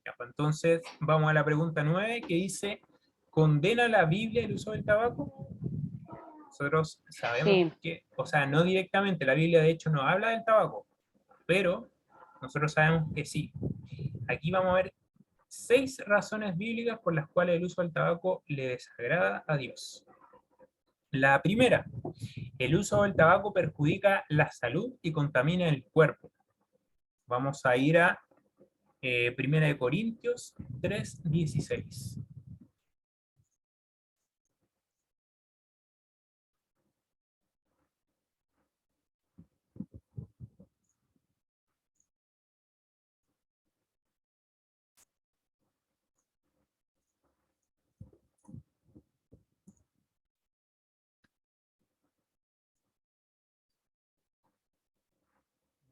Ya, pues entonces vamos a la pregunta 9 que dice, ¿condena la Biblia el uso del tabaco? Nosotros sabemos Sí, que, o sea, no directamente, la Biblia de hecho no habla del tabaco, pero nosotros sabemos que sí. Aquí vamos a ver 6 razones bíblicas por las cuales el uso del tabaco le desagrada a Dios. La primera, el uso del tabaco perjudica la salud y contamina el cuerpo. Vamos a ir a 1 de Corintios 3:16.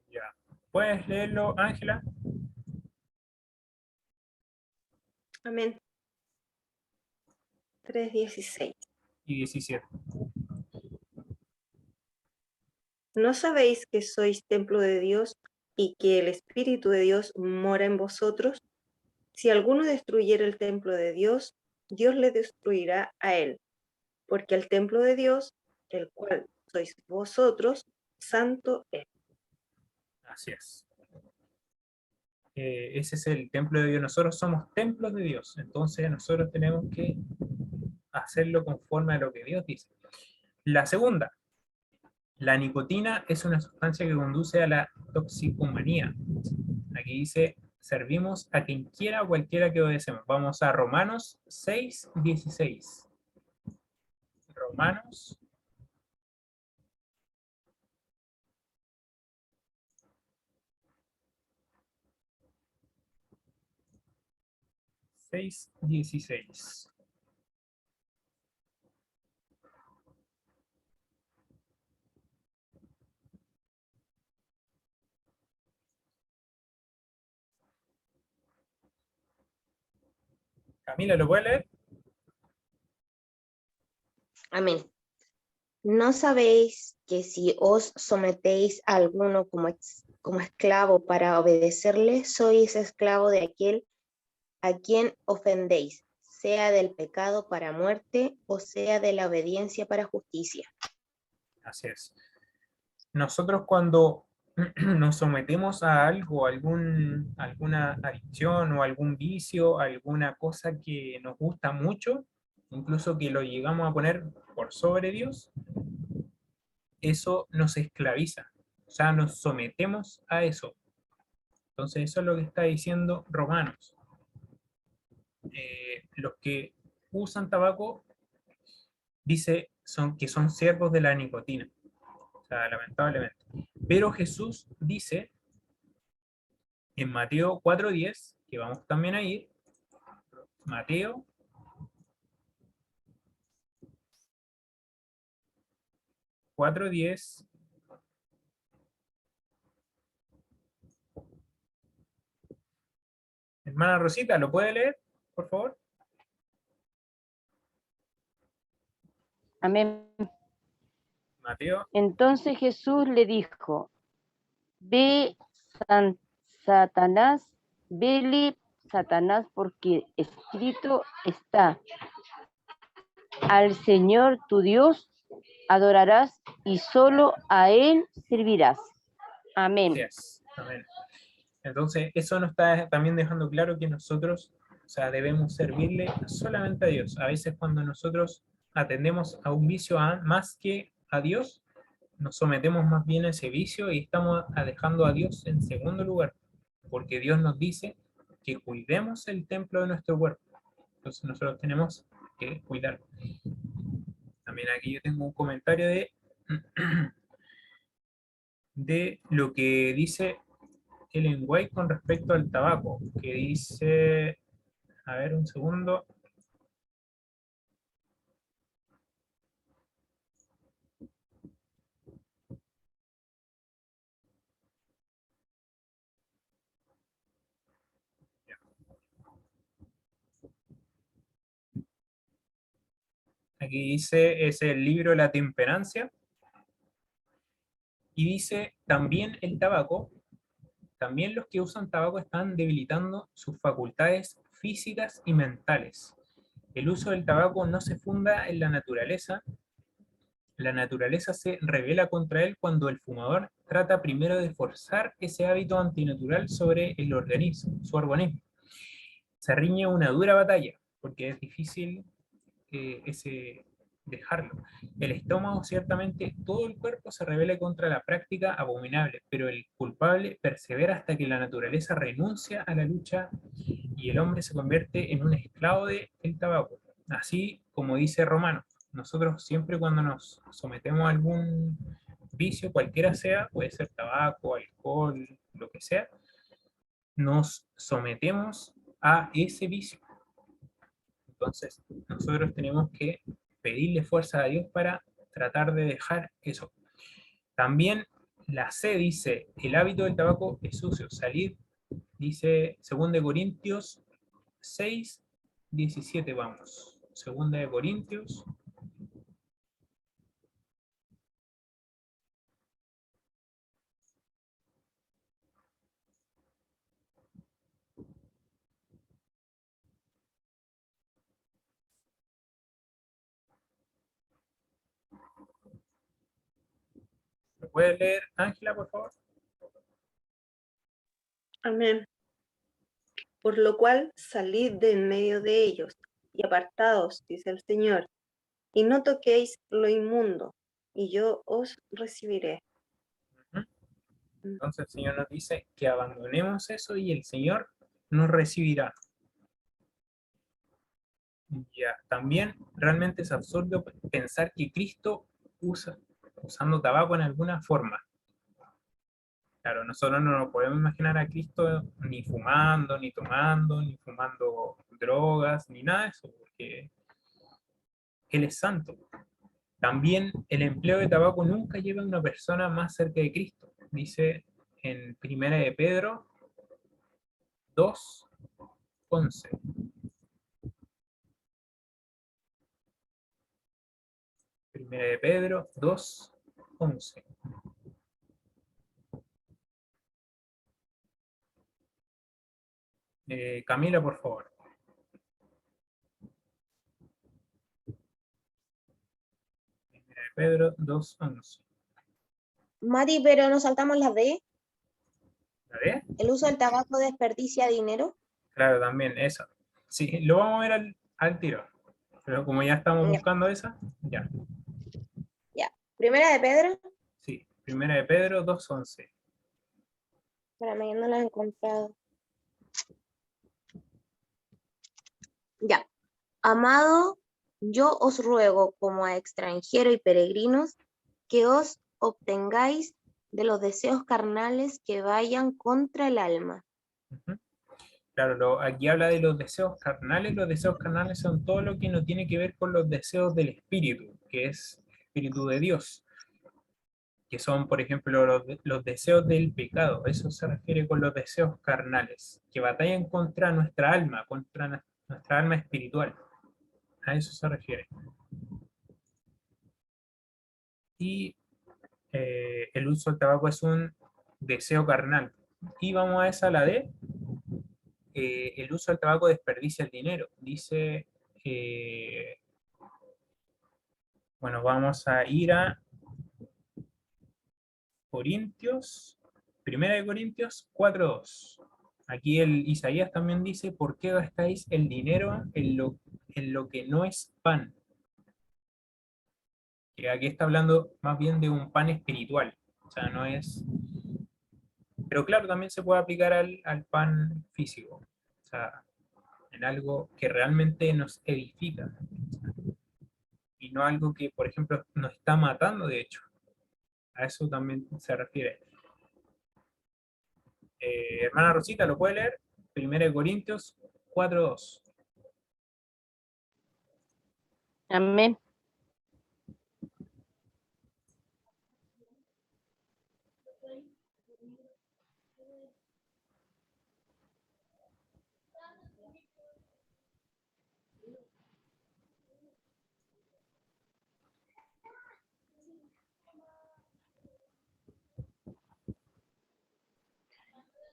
Ya. ¿Puedes leerlo, Ángela? Amén. 3:16. Y 17. ¿No sabéis que sois templo de Dios y que el Espíritu de Dios mora en vosotros? Si alguno destruyera el templo de Dios, Dios le destruirá a él, porque el templo de Dios, el cual sois vosotros, santo es. Así es. Ese es el templo de Dios. Nosotros somos templos de Dios. Entonces nosotros tenemos que hacerlo conforme a lo que Dios dice. La segunda, la nicotina es una sustancia que conduce a la toxicomanía. Aquí dice, servimos a quien quiera o cualquiera que obedecemos. Vamos a Romanos 6:16. Romanos 6:16. Camila, ¿lo puede leer? Amén. ¿No sabéis que si os sometéis a alguno como esclavo para obedecerle, sois esclavo de aquel a quien ofendéis, sea del pecado para muerte o sea de la obediencia para justicia? Así es. Nosotros cuando nos sometemos a algo, alguna adicción o algún vicio, alguna cosa que nos gusta mucho, incluso que lo llegamos a poner por sobre Dios, eso nos esclaviza. O sea, nos sometemos a eso. Entonces eso es lo que está diciendo Romanos. Los que usan tabaco dice que son siervos de la nicotina. O sea, lamentablemente. Pero Jesús dice en Mateo 4:10, que vamos también a ir, Mateo 4:10, hermana Rosita, ¿lo puede leer, por favor? amén. Mateo, Entonces Jesús le dijo, ve, Satanás, vele, Satanás, porque escrito está, al Señor tu Dios adorarás y solo a Él servirás. Amén. yes, amén. Entonces, eso nos está también dejando claro que nosotros, o sea, debemos servirle solamente a Dios. A veces cuando nosotros atendemos a un vicio más que a Dios, nos sometemos más bien a ese vicio y estamos dejando a Dios en segundo lugar, porque Dios nos dice que cuidemos el templo de nuestro cuerpo. Entonces nosotros tenemos que cuidarlo. También aquí yo tengo un comentario de lo que dice Ellen White con respecto al tabaco, que dice, a ver un segundo, aquí dice, es el libro La Temperancia, y dice, también el tabaco, también los que usan tabaco están debilitando sus facultades físicas y mentales. El uso del tabaco no se funda en la naturaleza se revela contra él cuando el fumador trata primero de forzar ese hábito antinatural sobre el organismo, su organismo. Se riñe una dura batalla, porque es difícil dejarlo. El estómago, ciertamente, todo el cuerpo se rebela contra la práctica abominable, pero el culpable persevera hasta que la naturaleza renuncia a la lucha y el hombre se convierte en un esclavo del tabaco. Así como dice Romano, nosotros siempre cuando nos sometemos a algún vicio, cualquiera sea, puede ser tabaco, alcohol, lo que sea, nos sometemos a ese vicio. Entonces, nosotros tenemos que pedirle fuerza a Dios para tratar de dejar eso. También la C dice, el hábito del tabaco es sucio. Salir, dice 2 Corintios 6, 17, vamos. 2 Corintios. ¿Lo puede leer, Ángela, por favor? Amén. Por lo cual salid de en medio de ellos y apartaos, dice el Señor, y no toquéis lo inmundo, y yo os recibiré. Entonces el Señor nos dice que abandonemos eso y el Señor nos recibirá. Ya, también realmente es absurdo pensar que Cristo usando tabaco en alguna forma. Claro, nosotros no nos podemos imaginar a Cristo ni fumando, ni tomando, ni fumando drogas, ni nada de eso, porque Él es santo. También el empleo de tabaco nunca lleva a una persona más cerca de Cristo. Dice en 1 Pedro 2:11. 1 Pedro 2:11. Camila, por favor. Pedro 2:11. Mati, pero nos saltamos la D. ¿La ve? El uso del tabaco desperdicia dinero. Claro, también, esa. Sí, lo vamos a ver al tiro. Pero como ya estamos Ya, buscando esa, ya. ya. Primera de Pedro. Sí, 1 Pedro 2:11. Espérame, ya no la he encontrado. Ya. Amado, yo os ruego como a extranjeros y peregrinos que os obtengáis de los deseos carnales que vayan contra el alma. Ujú. Claro, aquí habla de los deseos carnales. Los deseos carnales son todo lo que no tiene que ver con los deseos del espíritu, que es el espíritu de Dios, que son, por ejemplo, los deseos del pecado. Eso se refiere con los deseos carnales, que batallan contra nuestra alma, contra nuestra alma espiritual. A eso se refiere. Y el uso del tabaco es un deseo carnal. Y vamos a esa, la D. El uso del tabaco desperdicia el dinero. Dice, bueno, vamos a ir a Corintios, 1 Corintios 4:2. Aquí el Isaías también dice, ¿por qué gastáis el dinero en lo que no es pan? Que aquí está hablando más bien de un pan espiritual. O sea, no es... Pero claro, también se puede aplicar al pan físico. O sea, en algo que realmente nos edifica. Y no algo que, por ejemplo, nos está matando, de hecho. A eso también se refiere. Hermana Rosita, ¿lo puede leer? 1 Corintios 4:2. Amén.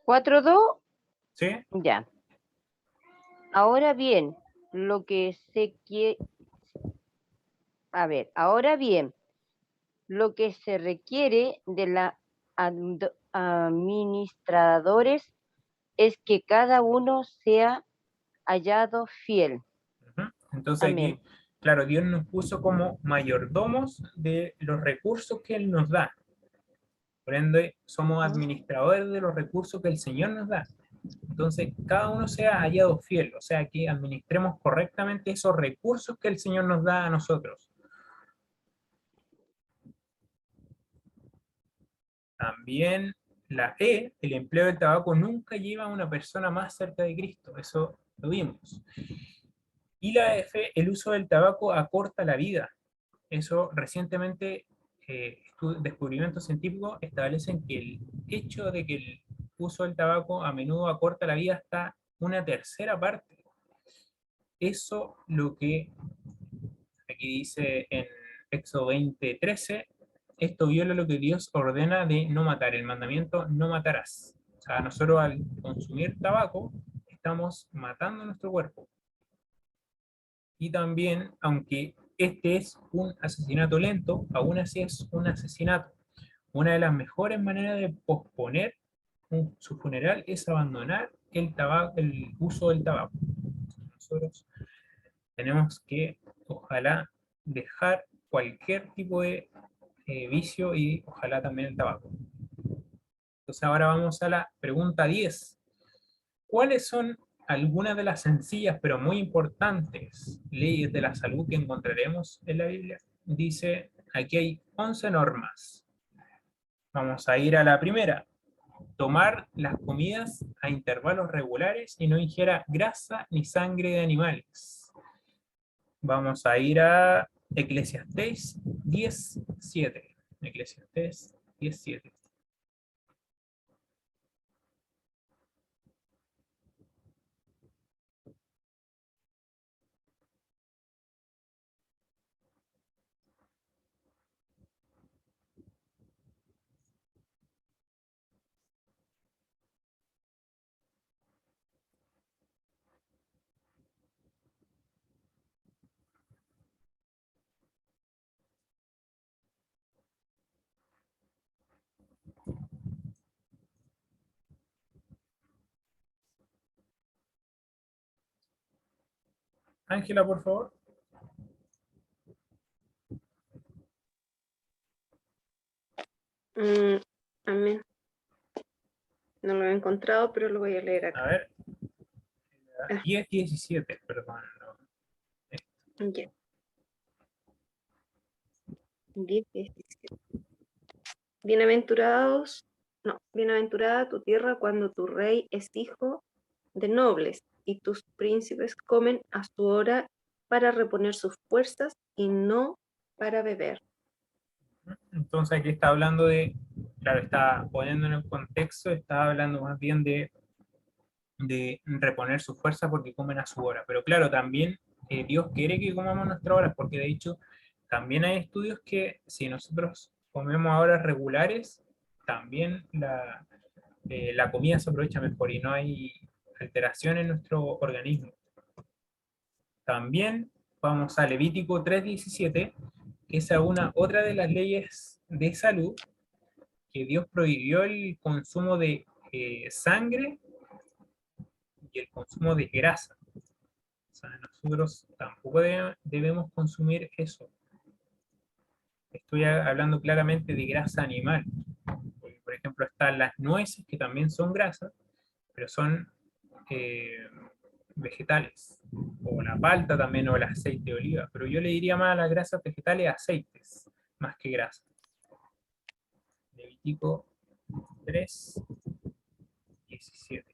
4:2, ¿Sí? ya. Ahora bien, lo que se quiere, ahora bien, lo que se requiere de los administradores es que cada uno sea hallado fiel. Ujú. Entonces Amén. aquí, claro, Dios nos puso como mayordomos de los recursos que Él nos da. Por ende, somos administradores de los recursos que el Señor nos da. Entonces, cada uno sea hallado fiel, o sea, que administremos correctamente esos recursos que el Señor nos da a nosotros. También la E, el empleo del tabaco, nunca lleva a una persona más cerca de Cristo, eso lo vimos. Y la F, el uso del tabaco acorta la vida. Eso recientemente, descubrimientos científicos establecen que el hecho de que el uso del tabaco a menudo acorta la vida hasta una tercera parte. Eso lo que aquí dice en Éxodo 20:13, esto viola lo que Dios ordena de no matar, el mandamiento no matarás. O sea, nosotros al consumir tabaco estamos matando nuestro cuerpo. Y también, aunque este es un asesinato lento, aún así es un asesinato. Una de las mejores maneras de posponer su funeral es abandonar el tabaco, el uso del tabaco. Nosotros tenemos que, ojalá, dejar cualquier tipo de vicio y ojalá también el tabaco. Entonces ahora vamos a la pregunta 10. ¿Cuáles son algunas de las sencillas pero muy importantes leyes de la salud que encontraremos en la Biblia? Dice, aquí hay 11 normas. Vamos a ir a la primera. Tomar las comidas a intervalos regulares y no ingiera grasa ni sangre de animales. Vamos a ir a Eclesiastés 10:7. Eclesiastés 10:7. Ángela, por favor. Amén. No lo he encontrado, pero lo voy a leer A acá. ver. Ah. 10:17, perdón. Ya. 10:17. Bienaventurada tu tierra cuando tu rey es hijo de nobles y tus príncipes comen a su hora para reponer sus fuerzas y no para beber. Entonces aquí está hablando de, claro, está poniendo en el contexto, está hablando más bien de reponer su fuerza porque comen a su hora. Pero claro, también Dios quiere que comamos nuestra hora, porque de hecho también hay estudios que si nosotros comemos a horas regulares, también la comida se aprovecha mejor y no hay alteración en nuestro organismo. También vamos a Levítico 3:17, que es otra de las leyes de salud, que Dios prohibió el consumo de sangre y el consumo de grasa. O sea, nosotros tampoco debemos consumir eso. Estoy hablando claramente de grasa animal. Porque, por ejemplo, están las nueces, que también son grasas, pero son vegetales. O la palta también, o el aceite de oliva. Pero yo le diría más a las grasas vegetales aceites, más que grasa. Levítico 3:17.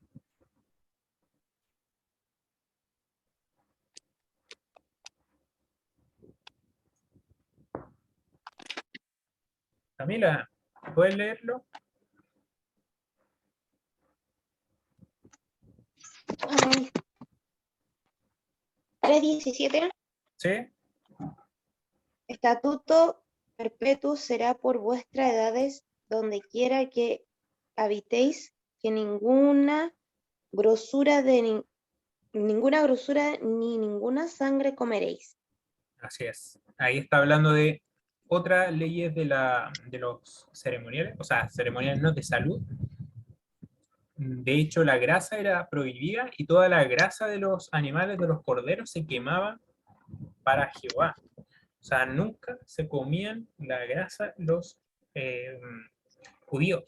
Camila, ¿puedes leerlo? 3:17. ¿Sí? Estatuto perpetuo será por vuestras edades, donde quiera que habitéis, que ninguna grosura ninguna grosura ni ninguna sangre comeréis. Así es. Ahí está hablando de otras leyes de los ceremoniales, o sea, ceremoniales no de salud. De hecho, la grasa era prohibida y toda la grasa de los animales, de los corderos, se quemaba para Jehová. O sea, nunca se comían la grasa los eh, judíos.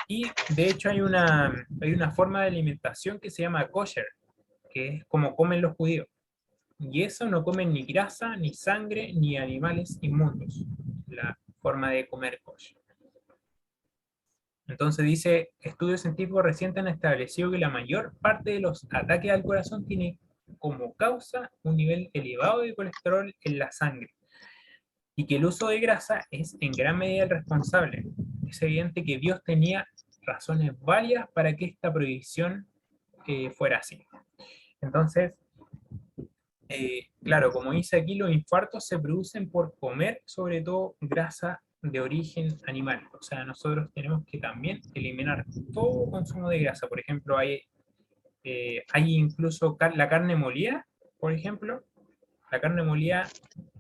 Y de hecho hay una forma de alimentación que se llama kosher, que es como comen los judíos. Y eso no comen ni grasa, ni sangre, ni animales inmundos. La forma de comer kosher. Entonces dice, estudios científicos recientes han establecido que la mayor parte de los ataques al corazón tiene como causa un nivel elevado de colesterol en la sangre y que el uso de grasa es en gran medida el responsable. Es evidente que Dios tenía razones válidas para que esta prohibición fuera así. Entonces, claro, como dice aquí, los infartos se producen por comer sobre todo grasa de origen animal. O sea, nosotros tenemos que también eliminar todo consumo de grasa. Por ejemplo, hay incluso la carne molida, por ejemplo. La carne molida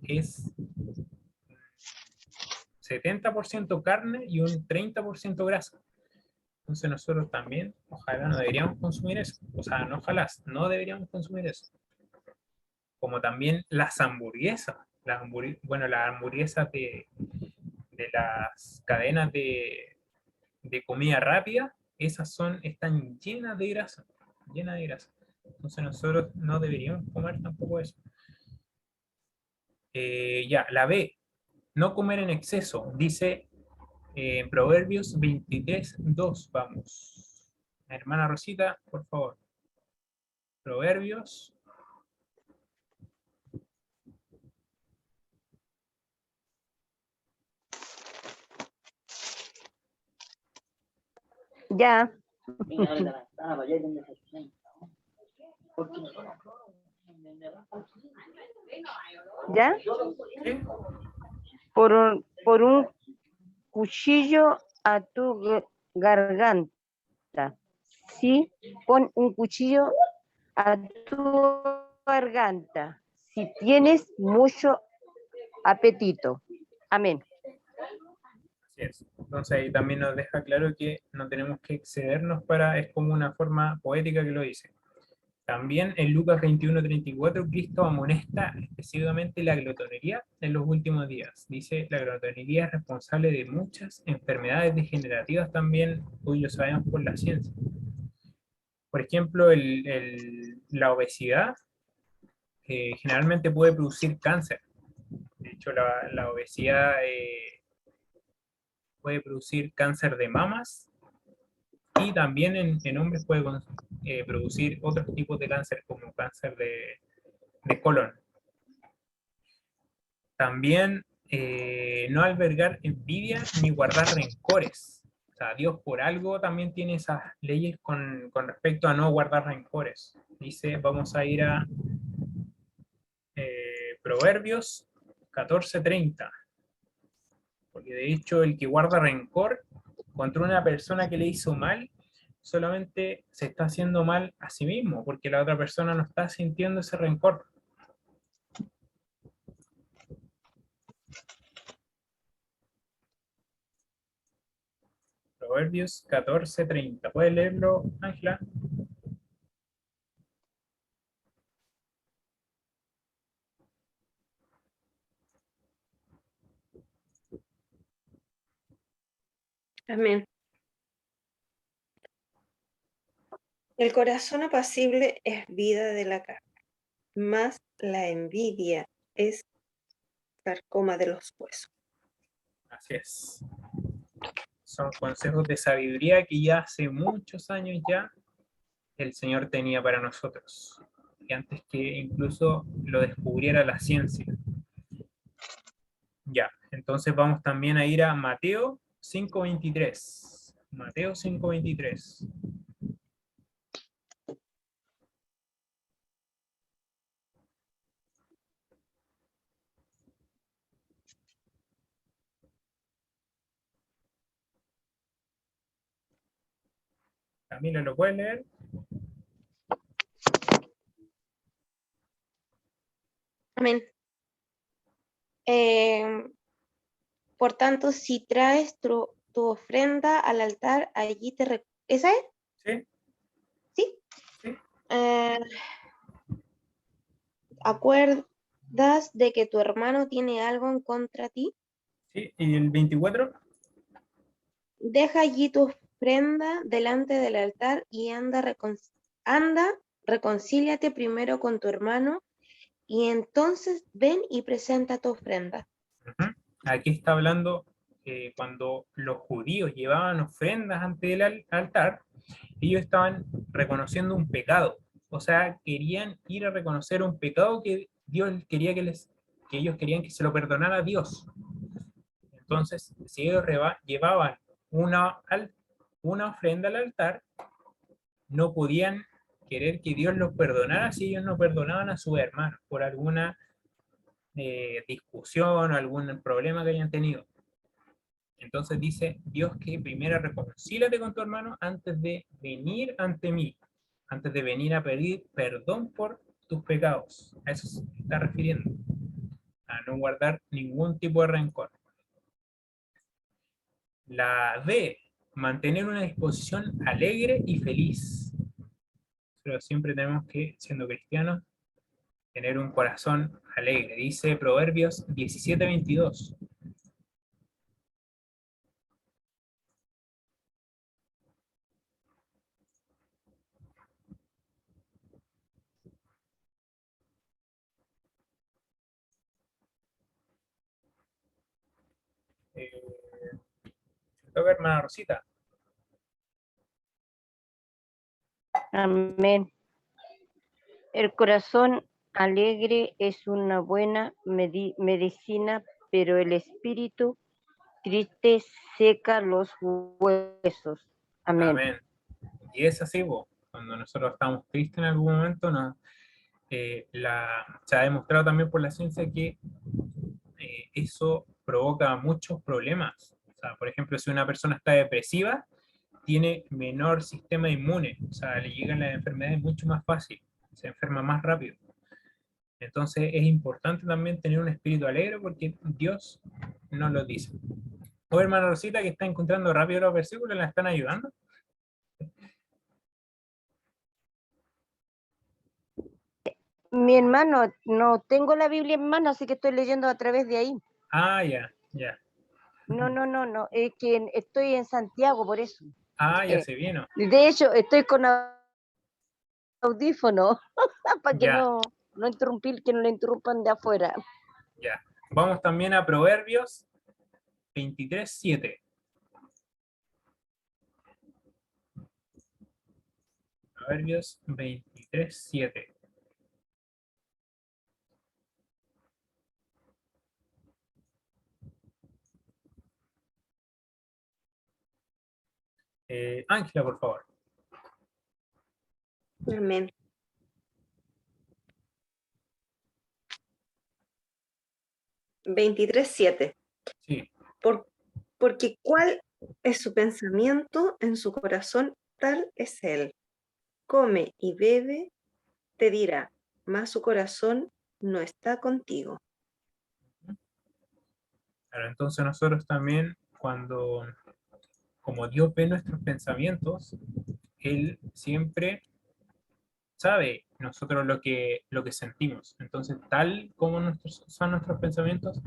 es 70% carne y un 30% grasa. Entonces nosotros también, ojalá no deberíamos consumir eso. O sea, no ojalá, no deberíamos consumir eso. Como también las hamburguesas. Bueno, las hamburguesas de las cadenas de comida rápida, están llenas de grasa, llenas de grasa. Entonces nosotros no deberíamos comer tampoco eso. Ya, la B, no comer en exceso, dice en Proverbios 23:2, vamos. Hermana Rosita, por favor. Proverbios. Ya, ya, ¿Sí? por un cuchillo a tu garganta. Sí, pon un cuchillo a tu garganta si tienes mucho apetito. Amén. Así es. Entonces ahí también nos deja claro que no tenemos que excedernos es como una forma poética que lo dice. También en Lucas 21:34, Cristo amonesta específicamente la glotonería en los últimos días. Dice, la glotonería es responsable de muchas enfermedades degenerativas también, hoy lo sabemos por la ciencia. Por ejemplo, la obesidad generalmente puede producir cáncer. De hecho, la obesidad puede producir cáncer de mamas y también en hombres puede producir otros tipos de cáncer como cáncer de colon. También no albergar envidia ni guardar rencores. O sea, Dios por algo también tiene esas leyes con respecto a no guardar rencores. Dice, vamos a ir a Proverbios 14:30. Porque de hecho el que guarda rencor contra una persona que le hizo mal, solamente se está haciendo mal a sí mismo, porque la otra persona no está sintiendo ese rencor. Proverbios 14:30. ¿Puedes leerlo, Ángela? Amén. El corazón apacible es vida de la carne, mas la envidia es carcoma de los huesos. Así es. Son consejos de sabiduría que ya hace muchos años ya el Señor tenía para nosotros. Y antes que incluso lo descubriera la ciencia. Ya, entonces vamos también a ir a Mateo 5:23. Mateo 5:23. Camila, ¿lo puedes leer? Amén. Por tanto, si traes tu ofrenda al altar, allí ¿esa es? Sí, ¿Sí? sí, Eh, ¿Acuerdas de que tu hermano tiene algo en contra ti? sí. ¿Y el 24? Deja allí tu ofrenda delante del altar y anda, reconcíliate primero con tu hermano y entonces ven y presenta tu ofrenda. Ujú. Aquí está hablando cuando los judíos llevaban ofrendas ante el altar, ellos estaban reconociendo un pecado. O sea, querían ir a reconocer un pecado que Dios quería que ellos querían que se lo perdonara a Dios. Entonces, si ellos llevaban una ofrenda al altar, no podían querer que Dios los perdonara si ellos no perdonaban a sus hermanos por alguna discusión o algún problema que hayan tenido. Entonces dice Dios que primero reconcílate con tu hermano antes de venir ante mí, antes de venir a pedir perdón por tus pecados. A eso se está refiriendo, a no guardar ningún tipo de rencor. La D, mantener una disposición alegre y feliz. Pero siempre tenemos que, siendo cristianos, tener un corazón alegre. Dice Proverbios 17:22. Toca, hermana Rosita. Amén. El corazón alegre es una buena medicina, pero el espíritu triste seca los huesos. Amén. Amén. Y es así, cuando nosotros estamos tristes en algún momento, se ha demostrado también por la ciencia que eso provoca muchos problemas. O sea, por ejemplo, si una persona está depresiva, tiene menor sistema inmune, o sea, le llegan las enfermedades mucho más fácil, se enferma más rápido. Entonces es importante también tener un espíritu alegre porque Dios nos lo dice. O hermana Rosita que está encontrando rápido los versículos, ¿la están ayudando? Mi hermano, no tengo la Biblia en mano, así que estoy leyendo a través de ahí. Ah, ya, ya. No, es que estoy en Santiago, por eso. Ah, ya se vino. De hecho, estoy con audífono para que Ya, no interrumpir, que no le interrumpan de afuera. ya. Vamos también a Proverbios 23:7. Proverbios 23:7. Ángela, por favor. Amén. 23:7. Sí. Porque cuál es su pensamiento en su corazón, tal es él. Come y bebe, te dirá, mas su corazón no está contigo. Claro, entonces nosotros también, como Dios ve nuestros pensamientos, Él siempre sabe nosotros lo que sentimos. Entonces, tal como son nuestros pensamientos,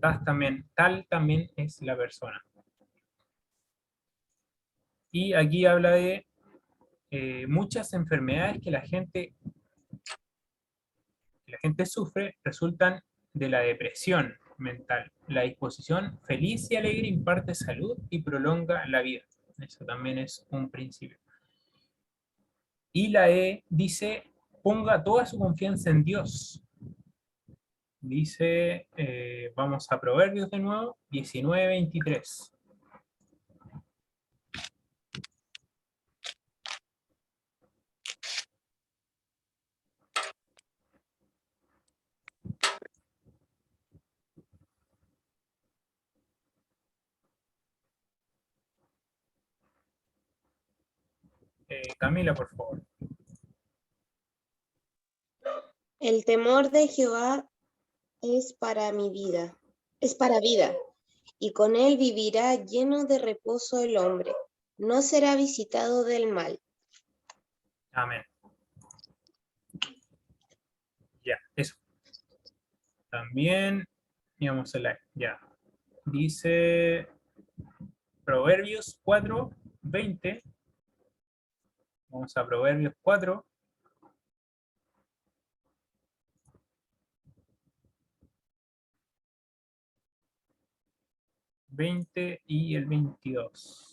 tal también es la persona. Y aquí habla de muchas enfermedades que la gente sufre resultan de la depresión mental. La disposición feliz y alegre imparte salud y prolonga la vida. Eso también es un principio. Y la E dice, ponga toda su confianza en Dios. Dice, vamos a Proverbios de nuevo, 19:23. Camila, por favor. El temor de Jehová es para mi vida, es para vida, y con él vivirá lleno de reposo el hombre, no será visitado del mal. Amén. Ya, eso. También, digamos, ya. Dice Proverbios 4:20. Vamos a Proverbios 4. Y el 22.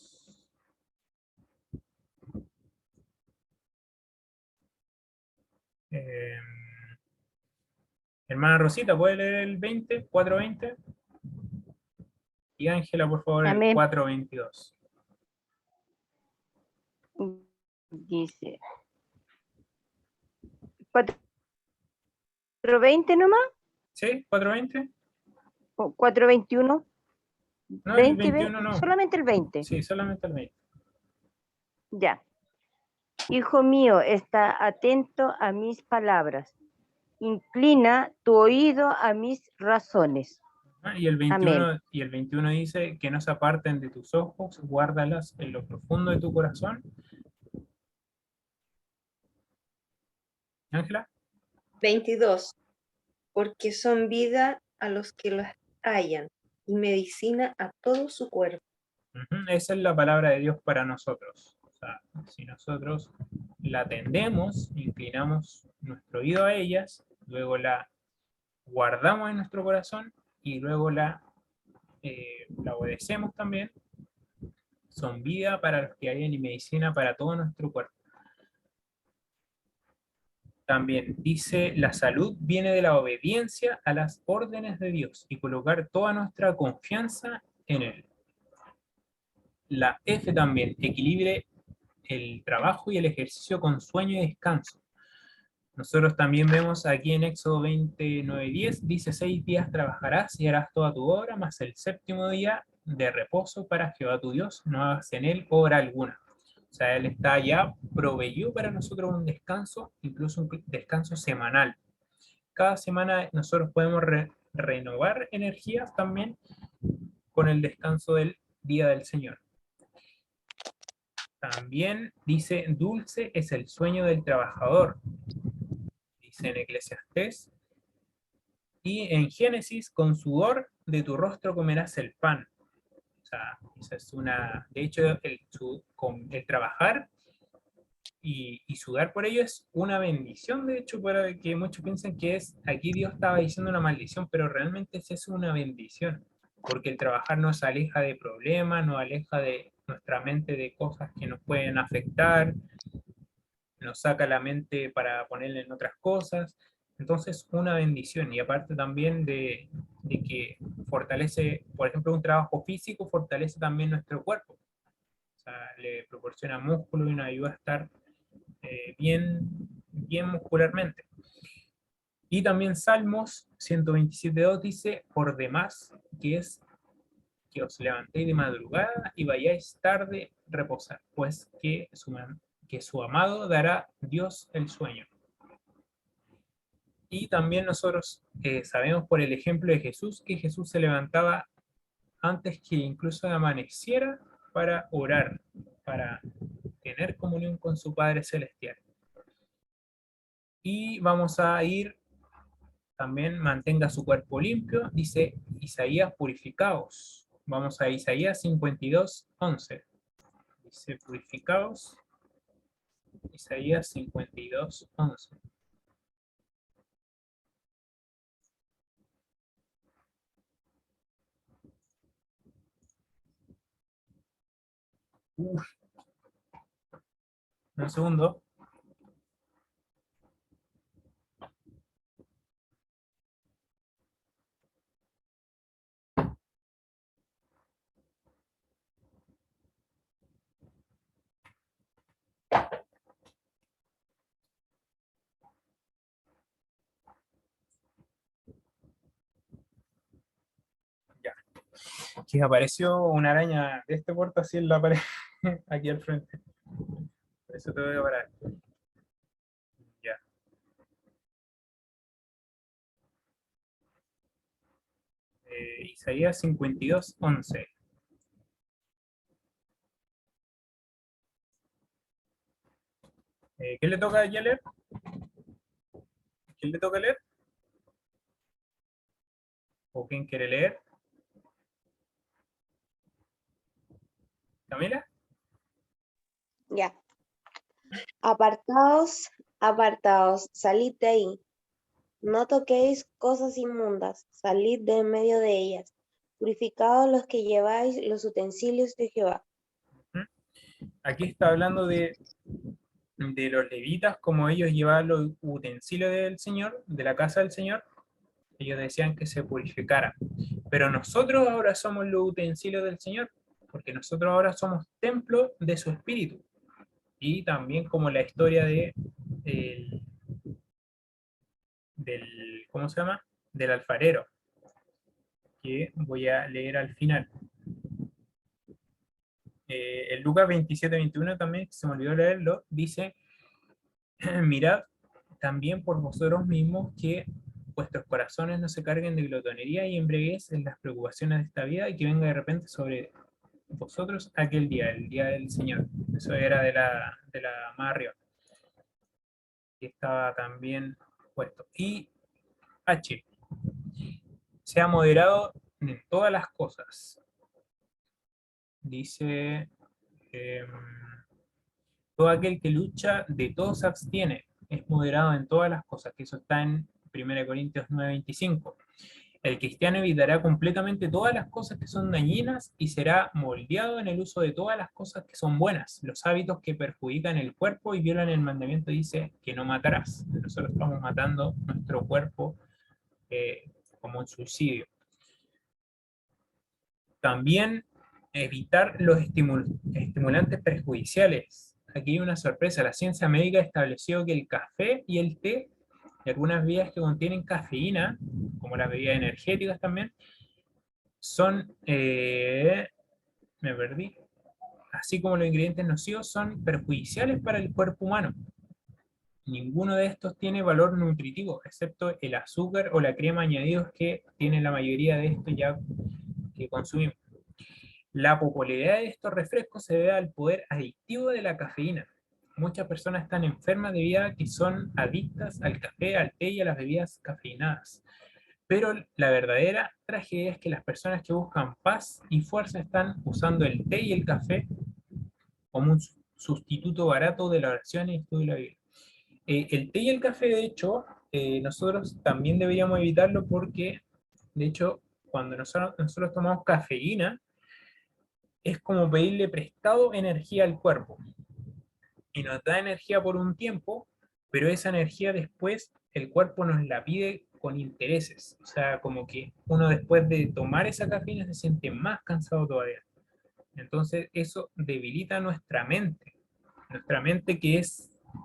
Hermana Rosita, ¿puede leer el 20? 4:20. Y Ángela, por favor, el Amén. 4:22. Dice 4:20 nomás, ¿Sí? ¿4:20? o 4:21, No, el 20, 21 no. solamente el 20. Sí, solamente el 20. Ya. Hijo mío, está atento a mis palabras. Inclina tu oído a mis razones. Y el Amén. 21 dice que no se aparten de tus ojos, guárdalas en lo profundo de tu corazón. Ángela. 22. Porque son vida a los que las hallan y medicina a todo su cuerpo. Esa es la palabra de Dios para nosotros. O sea, si nosotros la atendemos, inclinamos nuestro oído a ellas, luego la guardamos en nuestro corazón y luego la obedecemos también, son vida para los que hayan y medicina para todo nuestro cuerpo. También dice, la salud viene de la obediencia a las órdenes de Dios y colocar toda nuestra confianza en Él. La F también, equilibre el trabajo y el ejercicio con sueño y descanso. Nosotros también vemos aquí en Éxodo 29:10, dice, 6 días trabajarás y harás toda tu obra, mas el séptimo día de reposo para Jehová tu Dios, no hagas en él obra alguna. O sea, Él está ya, proveyó para nosotros un descanso, incluso un descanso semanal. Cada semana nosotros podemos renovar energías también con el descanso del día del Señor. También dice, dulce es el sueño del trabajador, dice en Eclesiastés. Y en Génesis, con sudor de tu rostro comerás el pan. O sea, esa es una, de hecho, el trabajar y sudar por ello es una bendición, de hecho, para que muchos piensen que es, aquí Dios estaba diciendo una maldición, pero realmente es una bendición, porque el trabajar nos aleja de problemas, nos aleja de nuestra mente de cosas que nos pueden afectar, nos saca la mente para ponerle en otras cosas, entonces una bendición, y aparte también de que fortalece, por ejemplo, un trabajo físico fortalece también nuestro cuerpo, o sea, le proporciona músculo y nos ayuda a estar bien, bien muscularmente. Y también Salmos 127:2 dice, por demás, que es que os levantéis de madrugada y vayáis tarde a reposar, pues que su amado dará Dios el sueño. Y también nosotros sabemos por el ejemplo de Jesús, que Jesús se levantaba antes que incluso amaneciera para orar, para tener comunión con su Padre Celestial. Y vamos a ir, también mantenga su cuerpo limpio, dice Isaías, purificaos. Vamos a Isaías 52:11. Dice, purificaos. Isaías 52:11. Un segundo. Ya. Que apareció una araña de este puerto así en la pared, aquí al frente. Eso te voy a parar. Ya. Isaías 52:11. ¿Qué le toca ya leer? ¿Quién le toca leer? ¿O quién quiere leer? ¿Camila? Ya. Apartaos, apartaos, salid de ahí. No toquéis cosas inmundas, salid de en medio de ellas. Purificados los que lleváis los utensilios de Jehová. Aquí está hablando de los levitas, como ellos llevaban los utensilios del Señor, de la casa del Señor. Ellos decían que se purificara. Pero nosotros ahora somos los utensilios del Señor, porque nosotros ahora somos templo de su espíritu. Y también como la historia del ¿cómo se llama? Del alfarero, que voy a leer al final. En Lucas 27:21 también, que se me olvidó leerlo, dice, mirad también por vosotros mismos que vuestros corazones no se carguen de glotonería y embriaguez en las preocupaciones de esta vida y que venga de repente sobre vosotros aquel día, el día del Señor. Eso era de la más arriba, que estaba también puesto. Y H, sea moderado en todas las cosas. Dice, todo aquel que lucha de todo se abstiene, es moderado en todas las cosas, que eso está en 1 Corintios 9:25. El cristiano evitará completamente todas las cosas que son dañinas y será moldeado en el uso de todas las cosas que son buenas. Los hábitos que perjudican el cuerpo y violan el mandamiento dice que no matarás. Nosotros estamos matando nuestro cuerpo como un suicidio. También evitar los estimulantes perjudiciales. Aquí hay una sorpresa. La ciencia médica estableció que el café y el té y algunas bebidas que contienen cafeína, como las bebidas energéticas también, son, me perdí, así como los ingredientes nocivos, son perjudiciales para el cuerpo humano. Ninguno de estos tiene valor nutritivo, excepto el azúcar o la crema añadidos que tiene la mayoría de estos ya que consumimos. La popularidad de estos refrescos se debe al poder adictivo de la cafeína. Muchas personas están enfermas debido a que son adictas al café, al té y a las bebidas cafeinadas. Pero la verdadera tragedia es que las personas que buscan paz y fuerza están usando el té y el café como un sustituto barato de la oración y estudio de la Biblia. El té y el café, de hecho, nosotros también deberíamos evitarlo porque, de hecho, cuando nosotros tomamos cafeína, es como pedirle prestado energía al cuerpo. Y nos da energía por un tiempo, pero esa energía después el cuerpo nos la pide con intereses. O sea, como que uno después de tomar esa cafeína se siente más cansado todavía. Entonces eso debilita nuestra mente. Nuestra mente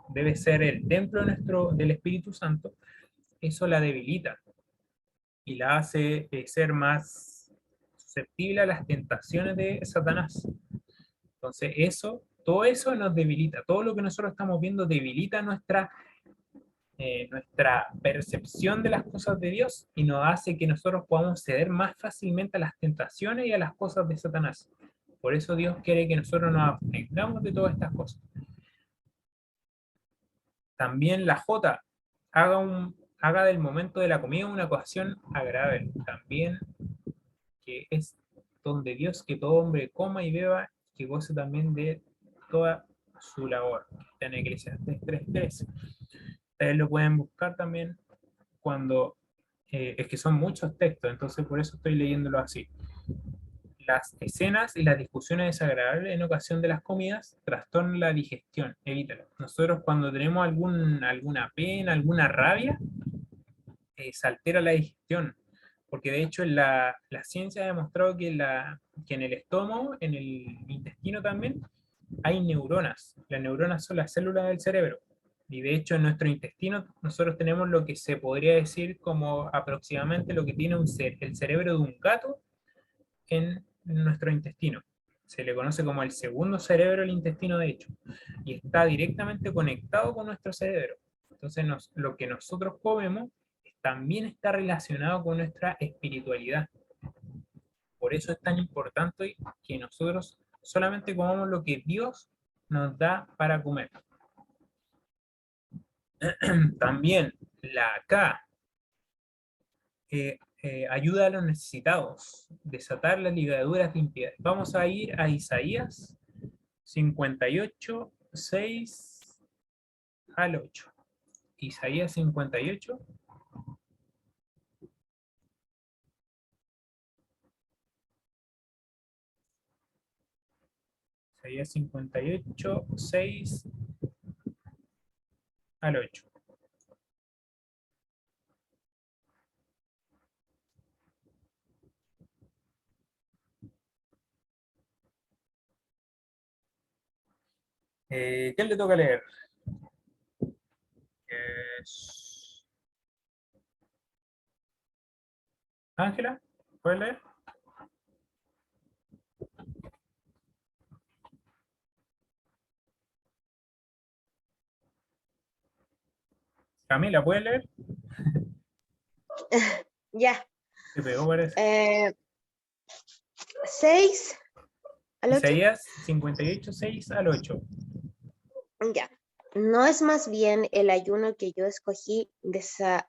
debe ser el templo del Espíritu Santo, eso la debilita y la hace ser más susceptible a las tentaciones de Satanás. Entonces todo eso nos debilita, todo lo que nosotros estamos viendo debilita nuestra percepción de las cosas de Dios y nos hace que nosotros podamos ceder más fácilmente a las tentaciones y a las cosas de Satanás. Por eso Dios quiere que nosotros nos abstengamos de todas estas cosas. También la J, haga del momento de la comida una ocasión agradable. También que es donde Dios, que todo hombre coma y beba, que goce también de toda su labor. Está en Eclesiastés 3:3. Ustedes lo pueden buscar también cuando, es que son muchos textos, entonces por eso estoy leyéndolo así. Las escenas y las discusiones desagradables en ocasión de las comidas trastornan la digestión, evítalo. Nosotros cuando tenemos alguna pena, alguna rabia, se altera la digestión, porque de hecho la ciencia ha demostrado que en el estómago, en el intestino también, hay neuronas. Las neuronas son las células del cerebro. Y de hecho en nuestro intestino nosotros tenemos lo que se podría decir como aproximadamente lo que tiene el cerebro de un gato en nuestro intestino. Se le conoce como el segundo cerebro, el intestino, de hecho, y está directamente conectado con nuestro cerebro. Entonces, lo que nosotros comemos también está relacionado con nuestra espiritualidad. Por eso es tan importante que nosotros solamente comamos lo que Dios nos da para comer. También la K ayuda a los necesitados, desatar las ligaduras de impiedad. Vamos a ir a Isaías 58, 6 al 8. Isaías 58. Isaías 58, 6 al 8. ¿Qué le toca leer? Ángela, ¿puedes leer? Camila, ¿puedes leer? Ya. Se pegó, parece. 6 al 8. Isaías 58, 6 al 8. Ya. ¿No es más bien el ayuno que yo escogí desatar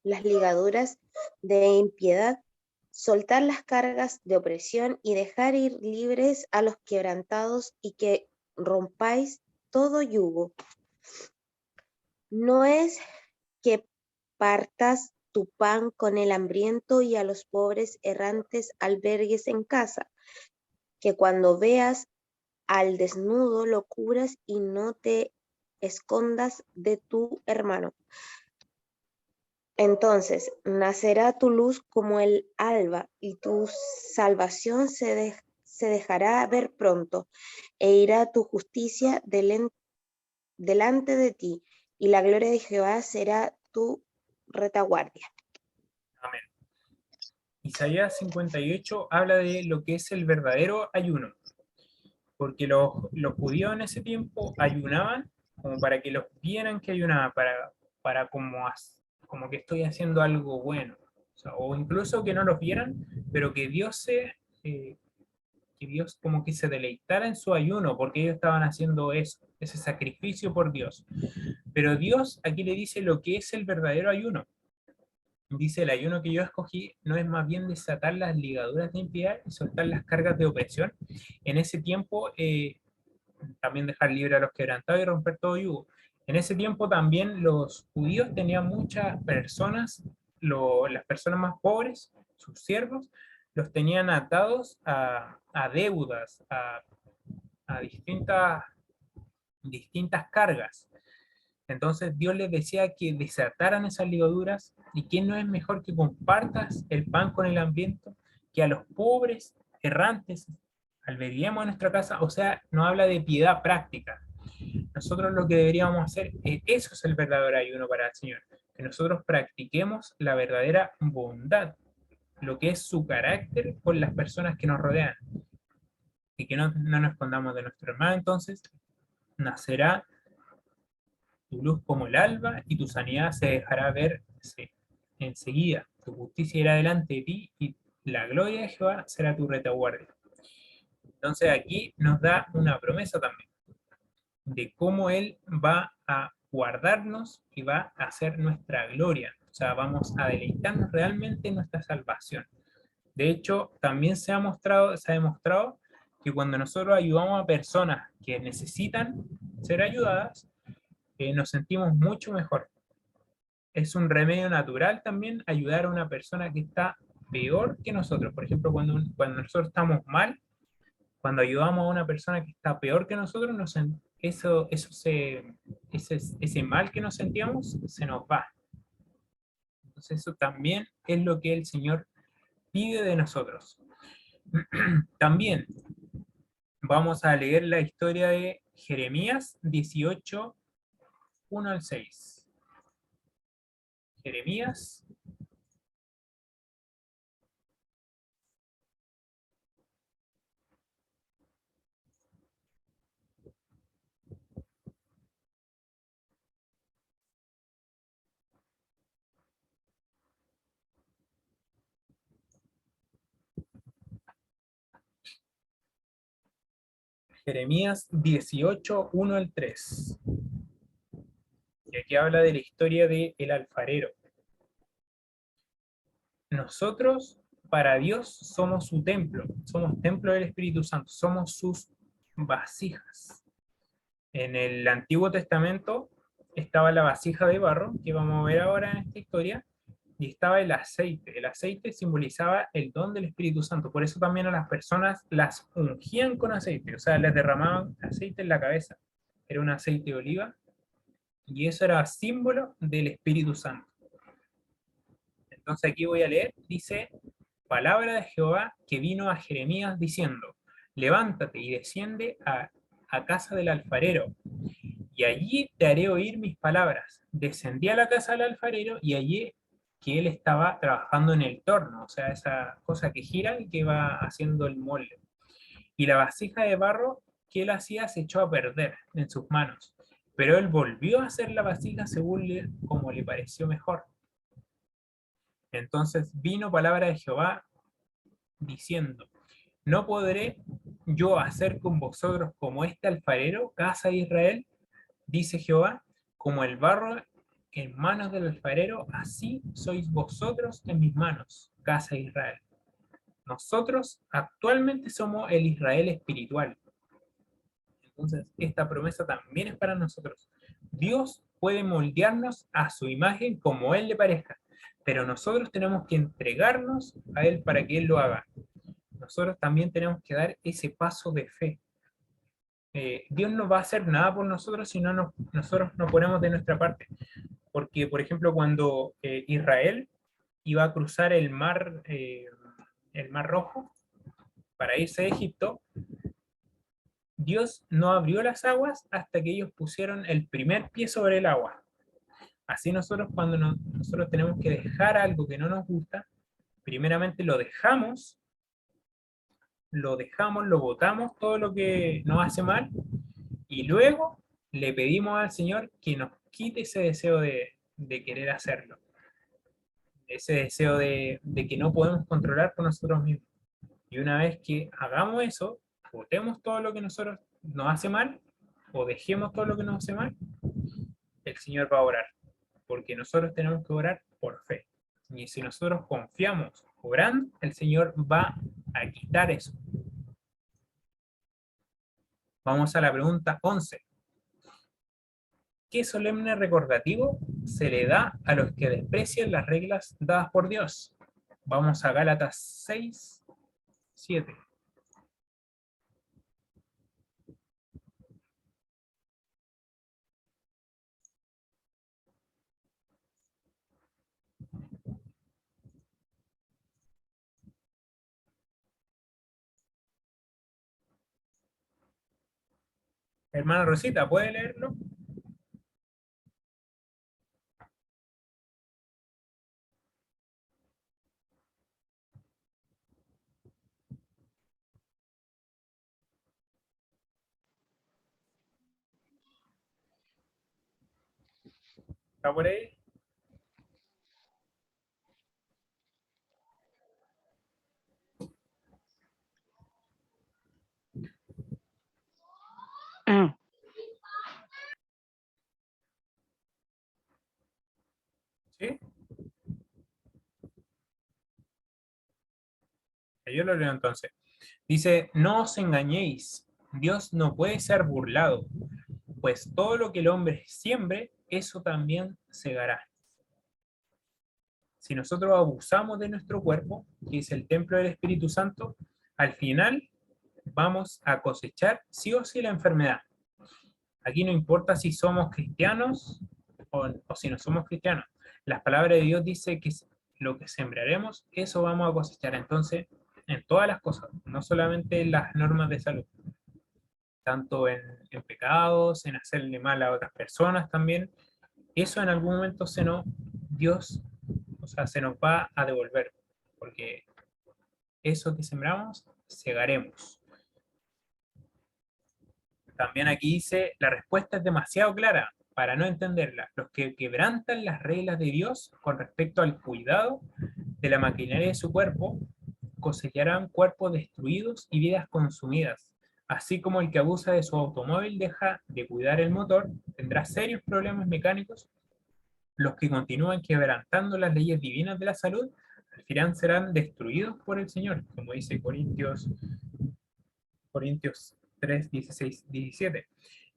las ligaduras de impiedad, soltar las cargas de opresión y dejar ir libres a los quebrantados y que rompáis todo yugo? ¿No es que partas tu pan con el hambriento y a los pobres errantes albergues en casa, que cuando veas al desnudo lo cubras y no te escondas de tu hermano? Entonces nacerá tu luz como el alba y tu salvación se dejará ver pronto, e irá tu justicia delante de ti, y la gloria de Jehová será tu retaguardia. Amén. Isaías 58 habla de lo que es el verdadero ayuno, porque los judíos en ese tiempo ayunaban como para que los vieran que ayunaban, para como que estoy haciendo algo bueno, o incluso que no los vieran, pero que que Dios como que se deleitara en su ayuno, porque ellos estaban haciendo eso, ese sacrificio por Dios. Pero Dios aquí le dice lo que es el verdadero ayuno. Dice, el ayuno que yo escogí no es más bien desatar las ligaduras de impiedad y soltar las cargas de opresión. En ese tiempo, también dejar libre a los quebrantados y romper todo yugo. En ese tiempo también los judíos tenían muchas personas, las personas más pobres, sus siervos, los tenían atados a deudas, a distintas cargas. Entonces Dios les decía que desataran esas ligaduras, y que no es mejor que compartas el pan con el hambriento, que a los pobres errantes alberguemos en nuestra casa. O sea, no habla de piedad práctica. Nosotros lo que deberíamos hacer, eso es el verdadero ayuno para el Señor, que nosotros practiquemos la verdadera bondad, lo que es su carácter con las personas que nos rodean, y que no nos escondamos de nuestro hermano. Entonces nacerá tu luz como el alba, y tu sanidad se dejará ver enseguida. Tu justicia irá delante de ti, y la gloria de Jehová será tu retaguardia. Entonces aquí nos da una promesa también de cómo Él va a guardarnos y va a hacer nuestra gloria. O sea, vamos a deleitarnos realmente en nuestra salvación. De hecho, también se ha demostrado que cuando nosotros ayudamos a personas que necesitan ser ayudadas, nos sentimos mucho mejor. Es un remedio natural también ayudar a una persona que está peor que nosotros. Por ejemplo, cuando nosotros estamos mal, cuando ayudamos a una persona que está peor que nosotros, ese mal que nos sentíamos se nos va. Entonces eso también es lo que el Señor pide de nosotros. También vamos a leer la historia de Jeremías 18, 1 al 6. Jeremías Jeremías 18, 1 al 3. Y aquí habla de la historia del alfarero. Nosotros, para Dios, somos su templo, somos templo del Espíritu Santo, somos sus vasijas. En el Antiguo Testamento estaba la vasija de barro, que vamos a ver ahora en esta historia, y estaba el aceite. El aceite simbolizaba el don del Espíritu Santo, por eso también a las personas las ungían con aceite, o sea, les derramaban aceite en la cabeza. Era un aceite de oliva, y eso era símbolo del Espíritu Santo. Entonces aquí voy a leer, dice, palabra de Jehová que vino a Jeremías diciendo, levántate y desciende a casa del alfarero, y allí te haré oír mis palabras. Descendí a la casa del alfarero y allí que él estaba trabajando en el torno, o sea, esa cosa que gira y que va haciendo el molde. Y la vasija de barro que él hacía se echó a perder en sus manos, pero él volvió a hacer la vasija según como le pareció mejor. Entonces vino palabra de Jehová diciendo, ¿no podré yo hacer con vosotros como este alfarero, casa de Israel? Dice Jehová, como el barro en manos del alfarero, así sois vosotros en mis manos, casa de Israel. Nosotros actualmente somos el Israel espiritual. Entonces, esta promesa también es para nosotros. Dios puede moldearnos a su imagen como Él le parezca, pero nosotros tenemos que entregarnos a Él para que Él lo haga. Nosotros también tenemos que dar ese paso de fe. Dios no va a hacer nada por nosotros si no nosotros no ponemos de nuestra parte. Porque, por ejemplo, cuando Israel iba a cruzar el mar Rojo para irse a Egipto, Dios no abrió las aguas hasta que ellos pusieron el primer pie sobre el agua. Así nosotros, cuando nosotros tenemos que dejar algo que no nos gusta, primeramente lo dejamos, lo botamos, todo lo que nos hace mal, y luego le pedimos al Señor que nos quite ese deseo de querer hacerlo, ese deseo de que no podemos controlar por nosotros mismos. Y una vez que hagamos eso, botemos todo lo que nos hace mal, o dejemos todo lo que nos hace mal, el Señor va a orar, porque nosotros tenemos que orar por fe. Y si nosotros confiamos orando, el Señor va a quitar eso. Vamos a la pregunta 11. ¿Qué solemne recordativo se le da a los que desprecian las reglas dadas por Dios? Vamos a Gálatas 6, 7. Hermana Rosita, ¿puede leerlo? ¿Está por ahí? ¿Sí? Yo lo leo entonces. Dice, no os engañéis, Dios no puede ser burlado, pues todo lo que el hombre siembre, eso también segará. Si nosotros abusamos de nuestro cuerpo, que es el templo del Espíritu Santo, al final vamos a cosechar sí o sí la enfermedad. Aquí no importa si somos cristianos o si no somos cristianos. La palabra de Dios dice que lo que sembraremos, eso vamos a cosechar. Entonces, en todas las cosas, no solamente en las normas de salud, tanto en pecados, en hacerle mal a otras personas también, eso en algún momento Dios, o sea, se nos va a devolver, porque eso que sembramos, segaremos. También aquí dice, la respuesta es demasiado clara para no entenderla. Los que quebrantan las reglas de Dios con respecto al cuidado de la maquinaria de su cuerpo, cosecharán cuerpos destruidos y vidas consumidas. Así como el que abusa de su automóvil deja de cuidar el motor, tendrá serios problemas mecánicos. Los que continúan quebrantando las leyes divinas de la salud, al final serán destruidos por el Señor, como dice Corintios 3, 16, 17.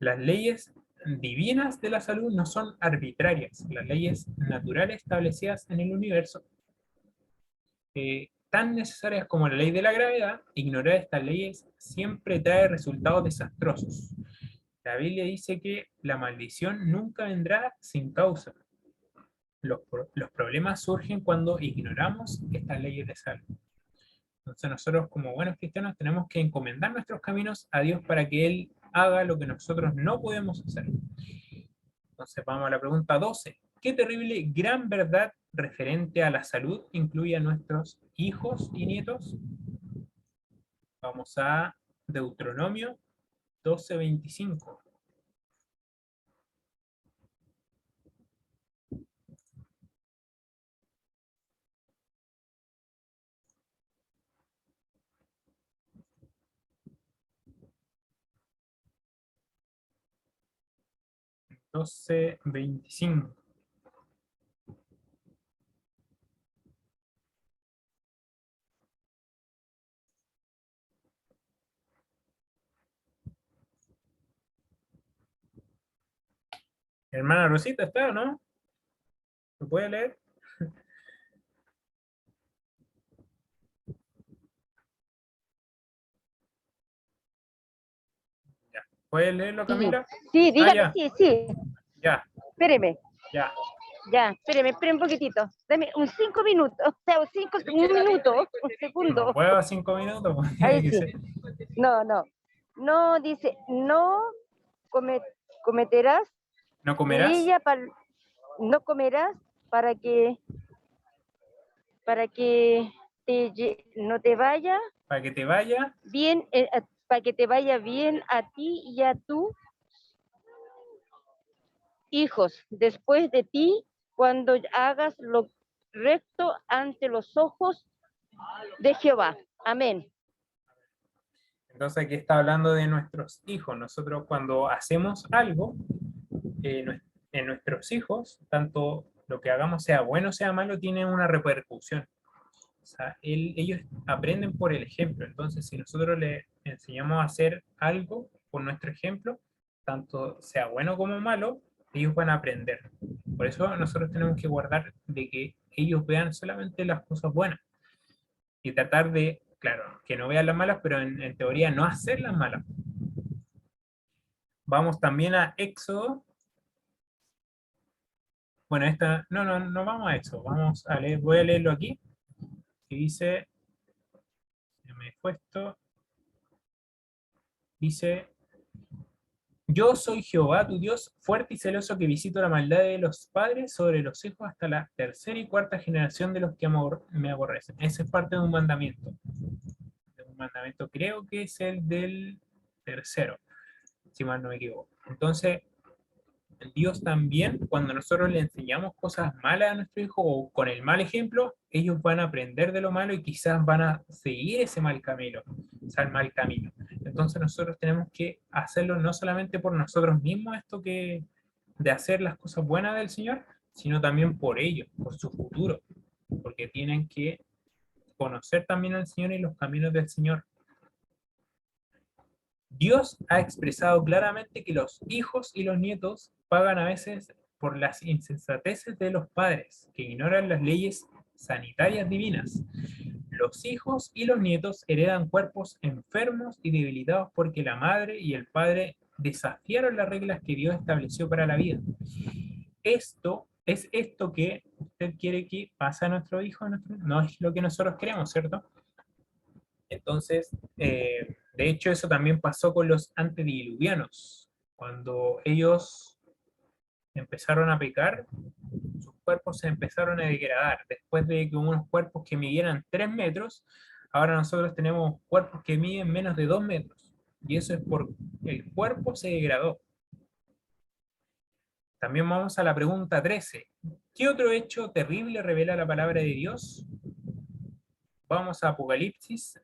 Las leyes divinas de la salud no son arbitrarias. Las leyes naturales establecidas en el universo, tan necesarias como la ley de la gravedad, ignorar estas leyes siempre trae resultados desastrosos. La Biblia dice que la maldición nunca vendrá sin causa. Los problemas surgen cuando ignoramos estas leyes de salud. Entonces nosotros como buenos cristianos tenemos que encomendar nuestros caminos a Dios para que Él haga lo que nosotros no podemos hacer. Entonces vamos a la pregunta 12. ¿Qué terrible gran verdad referente a la salud incluye a nuestros hijos y nietos? Vamos a Deuteronomio 12:25. Hermana Rosita, ¿está o no? ¿Lo puede leer? Ya. ¿Puede leerlo, Camila? Sí, dígame, ya. sí. Ya, Espéreme, ya. espéreme un poquitito. Dame un 5 minutos, o sea, un minuto, un No segundo. puedo 5 minutos. Pues, Ahí tiene que sí. ser. No, dice, no cometerás ¿No comerás? querella no comerás para que no te vaya Para que te vaya. bien, para que te vaya bien a ti y a tus hijos después de ti, cuando hagas lo recto ante los ojos de Jehová. Amén. Entonces aquí está hablando de nuestros hijos. Nosotros cuando hacemos algo, en nuestros hijos, tanto lo que hagamos sea bueno o sea malo, tiene una repercusión. O sea, ellos aprenden por el ejemplo. Entonces, si nosotros les enseñamos a hacer algo por nuestro ejemplo, tanto sea bueno como malo, ellos van a aprender. Por eso nosotros tenemos que guardar de que ellos vean solamente las cosas buenas y tratar de, claro, que no vean las malas, pero en teoría no hacer las malas. Vamos también a Éxodo. Bueno, no vamos a Éxodo, vamos a leer, voy a leerlo aquí, que dice, me fue esto, dice, yo soy Jehová tu Dios, fuerte y celoso, que visito la maldad de los padres sobre los hijos hasta la tercera y cuarta generación de los que me aborrecen. Ese es parte de un mandamiento. Creo que es el del tercero, si mal no me equivoco. Entonces, Dios también, cuando nosotros le enseñamos cosas malas a nuestro hijo o con el mal ejemplo, ellos van a aprender de lo malo y quizás van a seguir ese mal camino, o sea, el mal camino. Entonces nosotros tenemos que hacerlo no solamente por nosotros mismos, esto que de hacer las cosas buenas del Señor, sino también por ellos, por su futuro, porque tienen que conocer también al Señor y los caminos del Señor. Dios ha expresado claramente que los hijos y los nietos pagan a veces por las insensateces de los padres, que ignoran las leyes sanitarias divinas. Los hijos y los nietos heredan cuerpos enfermos y debilitados porque la madre y el padre desafiaron las reglas que Dios estableció para la vida. Esto que usted quiere que pase a nuestro hijo, no es lo que nosotros queremos, ¿cierto? Entonces, de hecho, eso también pasó con los antediluvianos. Cuando ellos empezaron a pecar, sus cuerpos se empezaron a degradar. Después de que unos cuerpos que midieran 3 metros, ahora nosotros tenemos cuerpos que miden menos de 2 metros. Y eso es porque el cuerpo se degradó. También vamos a la pregunta 13. ¿Qué otro hecho terrible revela la palabra de Dios? Vamos a Apocalipsis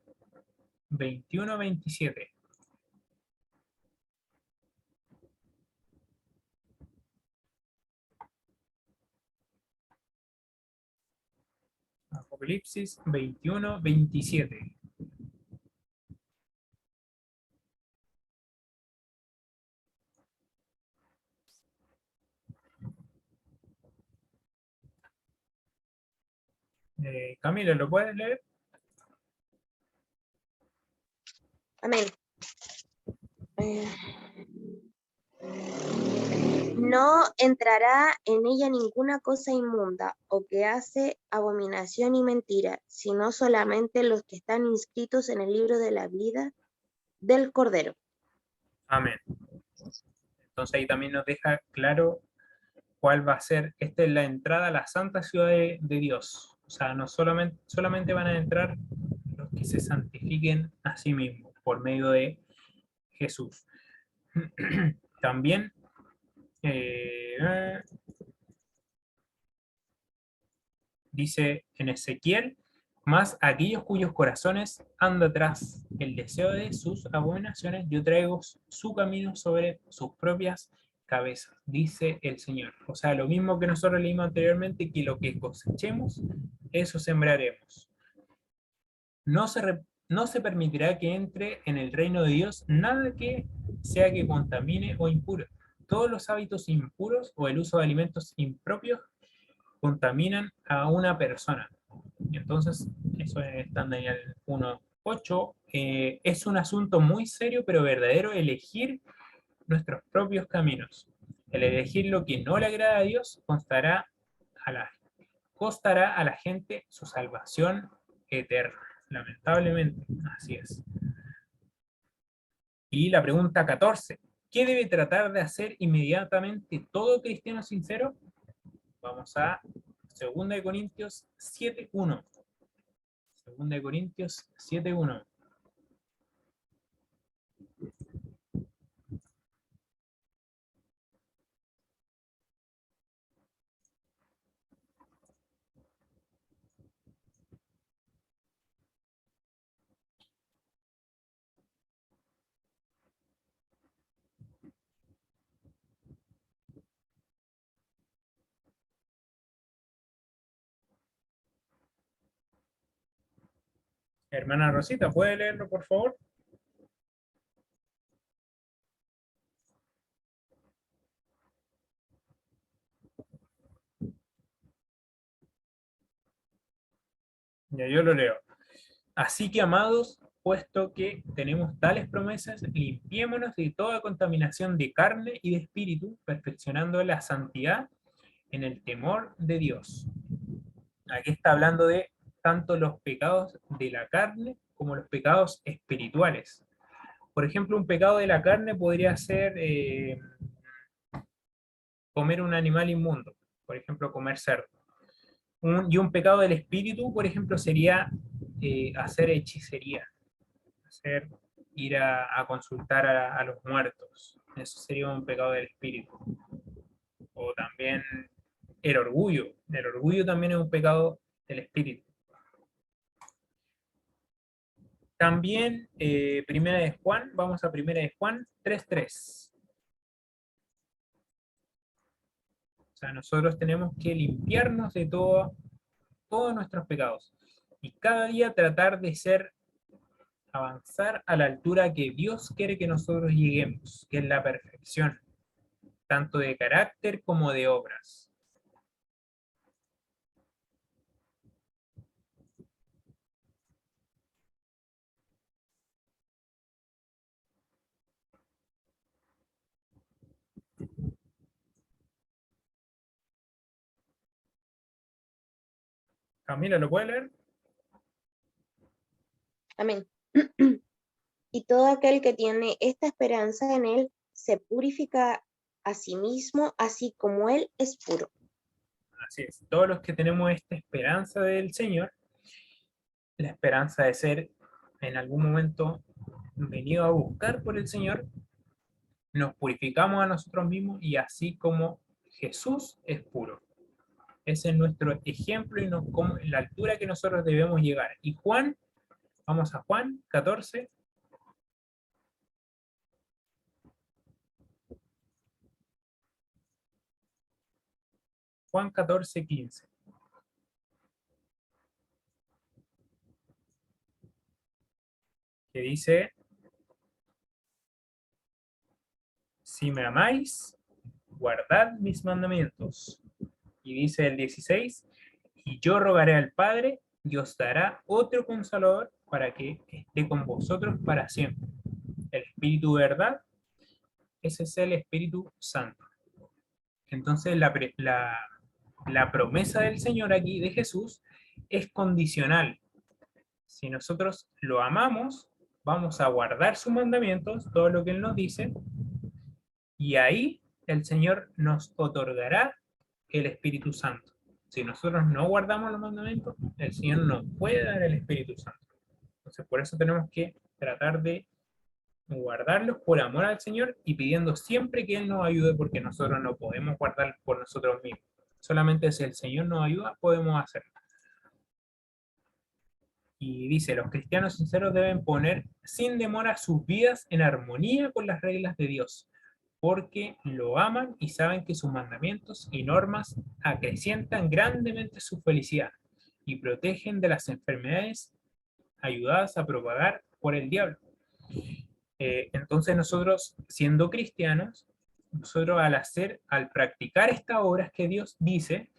21-27. Apocalipsis 21, 27. Camila, ¿lo puedes leer? Amén. No entrará en ella ninguna cosa inmunda o que hace abominación y mentira, sino solamente los que están inscritos en el libro de la vida del Cordero. Amén. Entonces ahí también nos deja claro cuál va a ser. Esta es la entrada a la santa ciudad de Dios. O sea, no solamente van a entrar los que se santifiquen a sí mismos por medio de Jesús. También dice en Ezequiel, más aquellos cuyos corazones andan tras el deseo de sus abominaciones, yo traigo su camino sobre sus propias cabezas, dice el Señor. O sea, lo mismo que nosotros leímos anteriormente, que lo que cosechemos, eso sembraremos. No se permitirá que entre en el reino de Dios nada que sea que contamine o impuro. Todos los hábitos impuros o el uso de alimentos impropios contaminan a una persona. Entonces, eso está en Daniel 1:8. Es un asunto muy serio, pero verdadero, elegir nuestros propios caminos. El elegir lo que no le agrada a Dios costará a la gente su salvación eterna. Lamentablemente, así es. Y la pregunta 14. ¿Qué debe tratar de hacer inmediatamente todo cristiano sincero? Vamos a 2 Corintios 7:1. 2 Corintios 7:1. Hermana Rosita, ¿puede leerlo, por favor? Ya yo lo leo. Así que, amados, puesto que tenemos tales promesas, limpiémonos de toda contaminación de carne y de espíritu, perfeccionando la santidad en el temor de Dios. Aquí está hablando de tanto los pecados de la carne como los pecados espirituales. Por ejemplo, un pecado de la carne podría ser comer un animal inmundo, por ejemplo, comer cerdo. Y un pecado del espíritu, por ejemplo, sería hacer hechicería, ir a consultar a los muertos. Eso sería un pecado del espíritu. O también el orgullo. El orgullo también es un pecado del espíritu. También Primera de Juan, vamos a Primera de Juan 3:3. O sea, nosotros tenemos que limpiarnos de todos nuestros pecados y cada día tratar de avanzar a la altura que Dios quiere que nosotros lleguemos, que es la perfección, tanto de carácter como de obras. Camila, ¿lo puede leer? Amén. Y todo aquel que tiene esta esperanza en él se purifica a sí mismo, así como él es puro. Así es. Todos los que tenemos esta esperanza del Señor, la esperanza de ser en algún momento venido a buscar por el Señor, nos purificamos a nosotros mismos y así como Jesús es puro. Ese es nuestro ejemplo y la altura que nosotros debemos llegar. Y Juan, vamos a Juan 14. Juan 14:15. que dice, si me amáis, guardad mis mandamientos. Y dice el 16, y yo rogaré al Padre y os dará otro Consolador para que esté con vosotros para siempre. El Espíritu de verdad, ese es el Espíritu Santo. Entonces la promesa del Señor aquí, de Jesús, es condicional. Si nosotros lo amamos, vamos a guardar sus mandamientos, todo lo que Él nos dice, y ahí el Señor nos otorgará el Espíritu Santo. Si nosotros no guardamos los mandamientos, el Señor nos puede dar el Espíritu Santo. Entonces, por eso tenemos que tratar de guardarlos por amor al Señor y pidiendo siempre que Él nos ayude, porque nosotros no podemos guardar por nosotros mismos. Solamente si el Señor nos ayuda, podemos hacerlo. Y dice, los cristianos sinceros deben poner sin demora sus vidas en armonía con las reglas de Dios, porque lo aman y saben que sus mandamientos y normas acrecientan grandemente su felicidad y protegen de las enfermedades ayudadas a propagar por el diablo. Entonces nosotros, siendo cristianos, nosotros al practicar estas obras que Dios dice,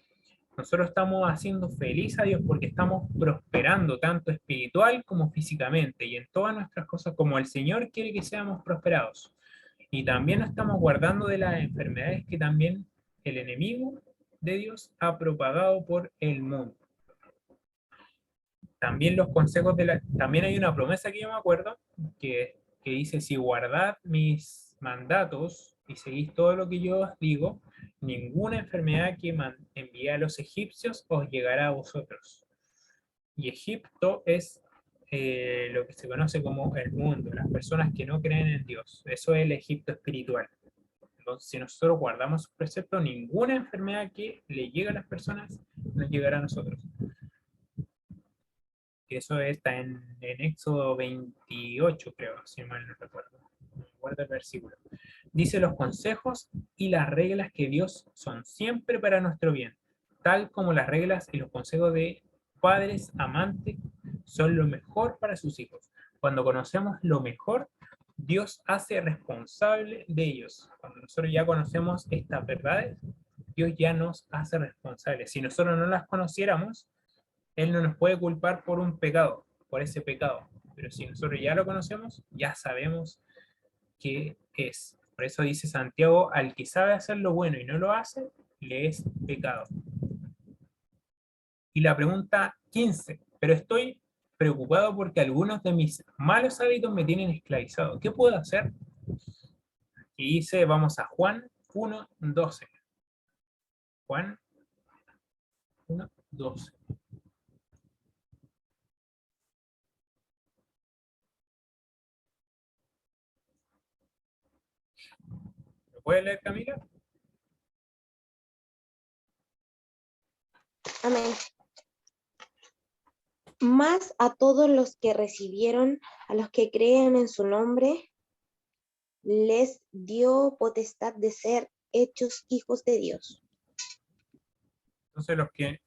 nosotros estamos haciendo feliz a Dios porque estamos prosperando tanto espiritual como físicamente y en todas nuestras cosas como el Señor quiere que seamos prosperados. Y también nos estamos guardando de las enfermedades que también el enemigo de Dios ha propagado por el mundo. También los consejos también hay una promesa que yo me acuerdo que dice, si guardad mis mandatos y seguís todo lo que yo os digo, ninguna enfermedad que envié a los egipcios os llegará a vosotros. Y Egipto es lo que se conoce como el mundo, las personas que no creen en Dios. Eso es el Egipto espiritual. Entonces, si nosotros guardamos sus preceptos, ninguna enfermedad que le llegue a las personas nos llegará a nosotros. Eso está en Éxodo 28, creo, si mal no recuerdo. No recuerdo el versículo. Dice, los consejos y las reglas que Dios son siempre para nuestro bien, tal como las reglas y los consejos de padres amantes son lo mejor para sus hijos. Cuando conocemos lo mejor, Dios hace responsable de ellos. Cuando nosotros ya conocemos estas verdades, Dios ya nos hace responsables. Si nosotros no las conociéramos, Él no nos puede culpar por un pecado, por ese pecado. Pero si nosotros ya lo conocemos, ya sabemos qué es. Por eso dice Santiago, al que sabe hacer lo bueno y no lo hace, le es pecado. Y la pregunta 15, pero estoy preocupado porque algunos de mis malos hábitos me tienen esclavizado. ¿Qué puedo hacer? Y dice, vamos a Juan 1:12. Juan 1:12. ¿Lo puede leer, Camila? Amén. Mas a todos los que recibieron, a los que creen en su nombre, les dio potestad de ser hechos hijos de Dios. Entonces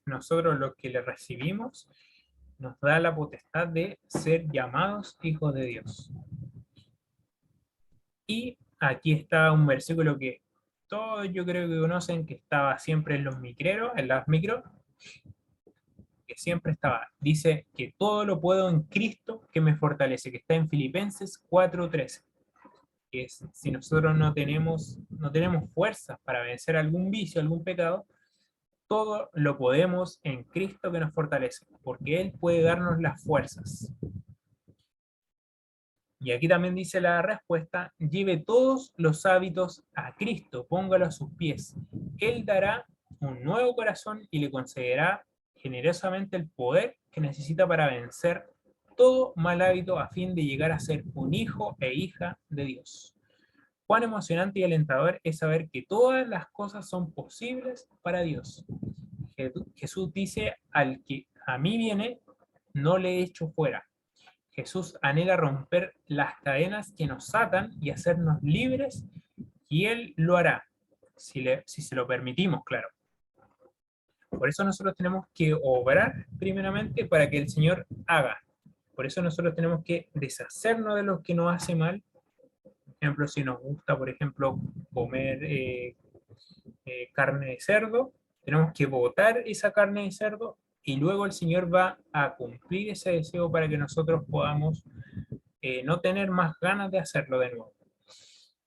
nosotros los que le recibimos, nos da la potestad de ser llamados hijos de Dios. Y aquí está un versículo que todos yo creo que conocen, que estaba siempre en los micreros, en las micros, que siempre estaba. Dice que todo lo puedo en Cristo que me fortalece, que está en Filipenses 4:13. Que es, si nosotros no tenemos fuerzas para vencer algún vicio, algún pecado, todo lo podemos en Cristo que nos fortalece, porque Él puede darnos las fuerzas. Y aquí también dice la respuesta, lleve todos los hábitos a Cristo, póngalo a sus pies. Él dará un nuevo corazón y le concederá generosamente el poder que necesita para vencer todo mal hábito a fin de llegar a ser un hijo e hija de Dios. Cuán emocionante y alentador es saber que todas las cosas son posibles para Dios. Jesús dice, al que a mí viene, no le echo fuera. Jesús anhela romper las cadenas que nos atan y hacernos libres, y Él lo hará, si se lo permitimos, claro. Por eso nosotros tenemos que obrar primeramente para que el Señor haga. Por eso nosotros tenemos que deshacernos de lo que nos hace mal. Por ejemplo, si nos gusta, por ejemplo, comer carne de cerdo, tenemos que botar esa carne de cerdo y luego el Señor va a cumplir ese deseo para que nosotros podamos no tener más ganas de hacerlo de nuevo.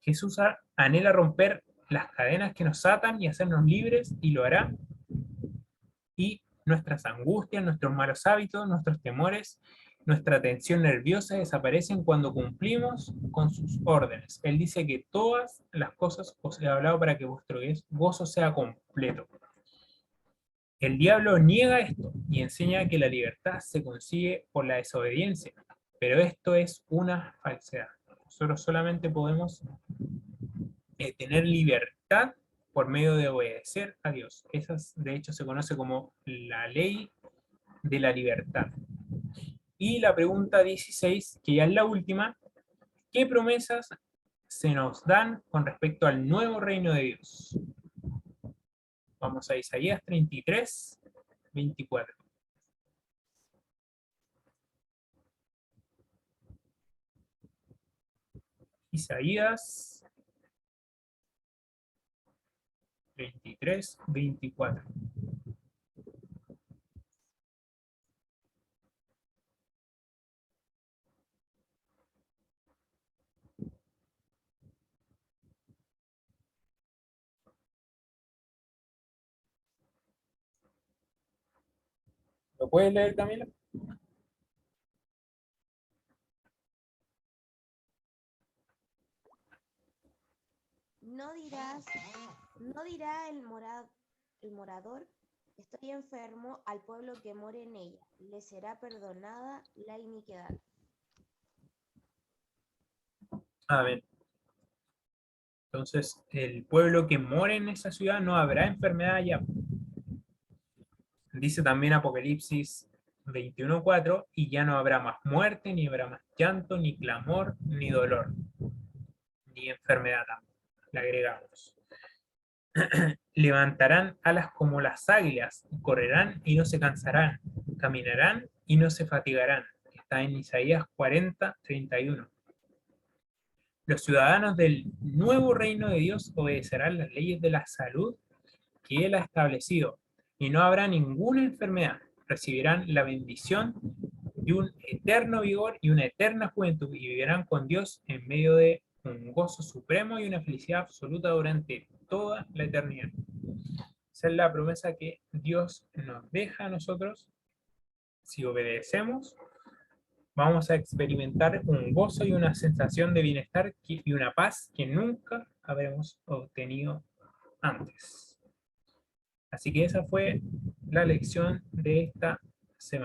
Jesús anhela romper las cadenas que nos atan y hacernos libres, y lo hará. Y nuestras angustias, nuestros malos hábitos, nuestros temores, nuestra tensión nerviosa desaparecen cuando cumplimos con sus órdenes. Él dice que todas las cosas os he hablado para que vuestro gozo sea completo. El diablo niega esto y enseña que la libertad se consigue por la desobediencia, pero esto es una falsedad. Nosotros solamente podemos tener libertad por medio de obedecer a Dios. Esa, de hecho, se conoce como la ley de la libertad. Y la pregunta 16, que ya es la última, ¿qué promesas se nos dan con respecto al nuevo reino de Dios? Vamos a Isaías 33, 24. Isaías 23, 24. ¿Lo puedes leer, Camila? No dirá el morador, estoy enfermo, al pueblo que more en ella, le será perdonada la iniquidad. Amén. Entonces, el pueblo que mora en esa ciudad no habrá enfermedad ya. Dice también Apocalipsis 21:4, y ya no habrá más muerte, ni habrá más llanto, ni clamor, ni dolor, ni enfermedad también, le agregamos. Levantarán alas como las águilas, correrán y no se cansarán, caminarán y no se fatigarán. Está en Isaías 40:31. Los ciudadanos del nuevo reino de Dios obedecerán las leyes de la salud que Él ha establecido, y no habrá ninguna enfermedad. Recibirán la bendición de un eterno vigor y una eterna juventud, y vivirán con Dios en medio de un gozo supremo y una felicidad absoluta durante toda la eternidad. Esa es la promesa que Dios nos deja a nosotros. Si obedecemos, vamos a experimentar un gozo y una sensación de bienestar y una paz que nunca habremos obtenido antes. Así que esa fue la lección de esta